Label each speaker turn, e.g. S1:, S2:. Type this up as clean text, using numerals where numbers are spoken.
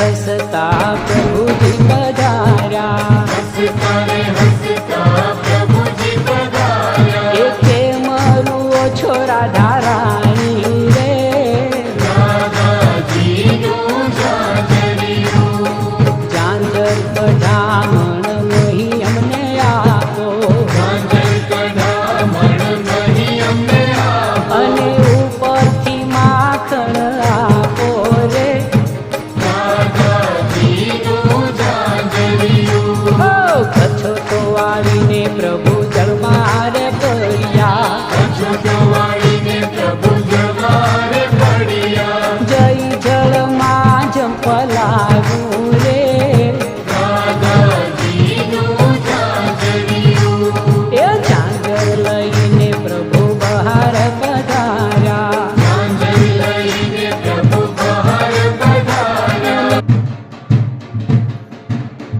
S1: હસતા પ્રભુજી પધાર્યા, એકે મરુઓ છો રાધા રાણી રે, ચાંદર કઢામણ નહીં અમને આપો, અને ઉપરથી માખણ આપો રે, કચ્છો તો આવીને પ્રભુ જળમાં રે પડ્યા, જય જળમાં જંપલાવ્યું